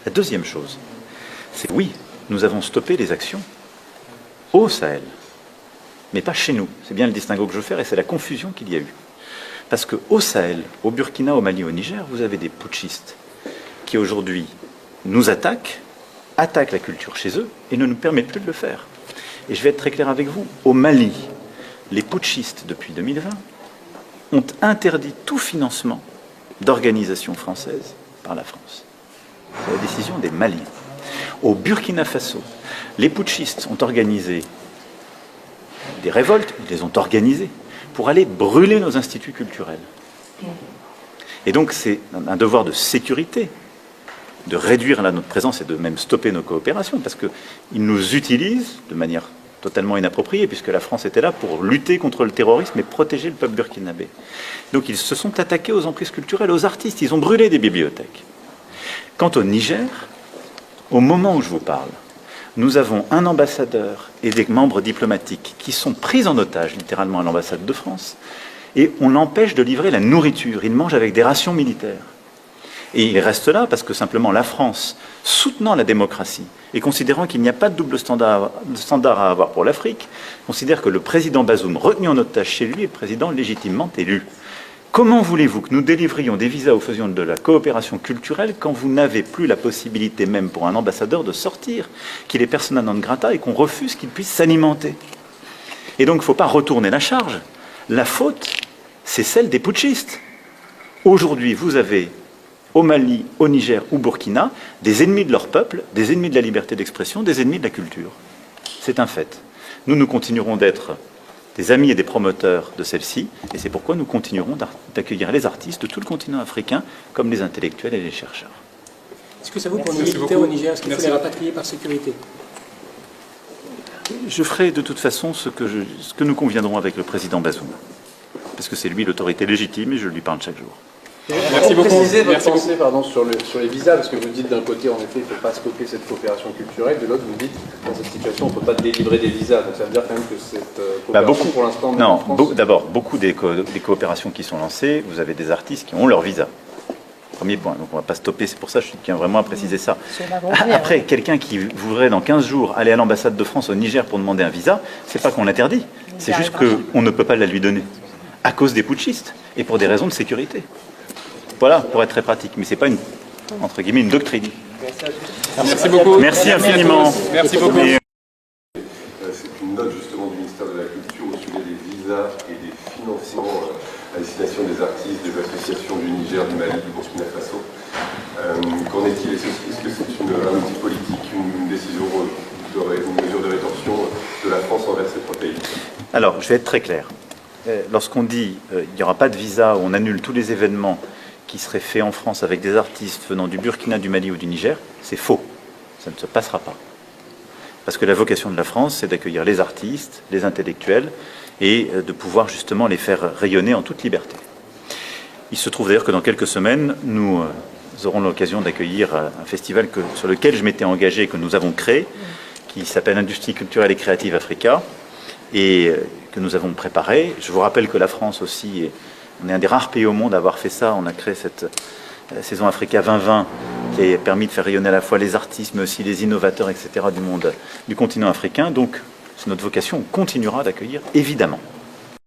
La deuxième chose, c'est que oui, nous avons stoppé les actions au Sahel, mais pas chez nous. C'est bien le distinguo que je veux faire et c'est la confusion qu'il y a eu. Parce qu'au Sahel, au Burkina, au Mali, au Niger, vous avez des putschistes qui aujourd'hui nous attaquent la culture chez eux et ne nous permettent plus de le faire. Et je vais être très clair avec vous. Au Mali, les putschistes, depuis 2020, ont interdit tout financement d'organisations françaises par la France. C'est la décision des Maliens. Au Burkina Faso, les putschistes ont organisé des révoltes, ils les ont organisées pour aller brûler nos instituts culturels. Et donc c'est un devoir de sécurité de réduire là, notre présence et de même stopper nos coopérations, parce qu'ils nous utilisent de manière totalement inappropriée, puisque la France était là pour lutter contre le terrorisme et protéger le peuple burkinabé. Donc ils se sont attaqués aux emprises culturelles, aux artistes, ils ont brûlé des bibliothèques. Quant au Niger, au moment où je vous parle, nous avons un ambassadeur et des membres diplomatiques qui sont pris en otage, littéralement, à l'ambassade de France, et on l'empêche de livrer la nourriture. Ils mangent avec des rations militaires. Et il reste là parce que simplement la France, soutenant la démocratie et considérant qu'il n'y a pas de double standard à avoir pour l'Afrique, considère que le président Bazoum, retenu en otage chez lui, est le président légitimement élu. Comment voulez-vous que nous délivrions des visas ou faisions de la coopération culturelle quand vous n'avez plus la possibilité même pour un ambassadeur de sortir, qu'il est persona non grata et qu'on refuse qu'il puisse s'alimenter? Et donc il ne faut pas retourner la charge. La faute, c'est celle des putschistes. Aujourd'hui, vous avez au Mali, au Niger ou au Burkina, des ennemis de leur peuple, des ennemis de la liberté d'expression, des ennemis de la culture. C'est un fait. Nous continuerons d'être des amis et des promoteurs de celle-ci, et c'est pourquoi nous continuerons d'accueillir les artistes de tout le continent africain, comme les intellectuels et les chercheurs. Est-ce que ça vaut pour les militaires au Niger? Est-ce qu'il faut les rapatrier par sécurité? Je ferai de toute façon ce que nous conviendrons avec le président Bazoum, parce que c'est lui l'autorité légitime et je lui parle chaque jour. Merci beaucoup. Préciser votre pensée sur les visas, parce que vous dites d'un côté, en effet, il ne faut pas stopper cette coopération culturelle, de l'autre, vous dites, dans cette situation, on ne peut pas délivrer des visas. Donc ça veut dire quand même que cette coopération, pour l'instant, non, d'abord, beaucoup des coopérations qui sont lancées, vous avez des artistes qui ont leur visa. Premier point, donc on ne va pas stopper, c'est pour ça que je tiens vraiment à préciser ça. Après, quelqu'un qui voudrait dans 15 jours aller à l'ambassade de France au Niger pour demander un visa, c'est pas qu'on l'interdit, c'est juste qu'on ne peut pas la lui donner, à cause des putschistes, et pour des raisons de sécurité. Voilà, pour être très pratique, mais ce n'est pas entre guillemets, une doctrine. Merci beaucoup. Merci infiniment. Merci beaucoup. C'est une note justement du ministère de la Culture au sujet des visas et des financements à destination des artistes, des associations du Niger, du Mali, du Burkina Faso. Qu'en est-il? Est-ce que c'est un outil politique, une décision, une mesure de rétorsion de la France envers ces trois pays? Alors, je vais être très clair. Lorsqu'on dit il n'y aura pas de visa, on annule tous les événements qui seraient faits en France avec des artistes venant du Burkina, du Mali ou du Niger, c'est faux. Ça ne se passera pas. Parce que la vocation de la France, c'est d'accueillir les artistes, les intellectuels, et de pouvoir justement les faire rayonner en toute liberté. Il se trouve d'ailleurs que dans quelques semaines, nous aurons l'occasion d'accueillir un festival sur lequel je m'étais engagé et que nous avons créé, qui s'appelle Industrie culturelle et créative Africa, et que nous avons préparé. Je vous rappelle que la France aussi, on est un des rares pays au monde à avoir fait ça. On a créé cette saison Africa 2020 qui a permis de faire rayonner à la fois les artistes, mais aussi les innovateurs, etc. du continent africain. Donc, c'est notre vocation. On continuera d'accueillir, évidemment.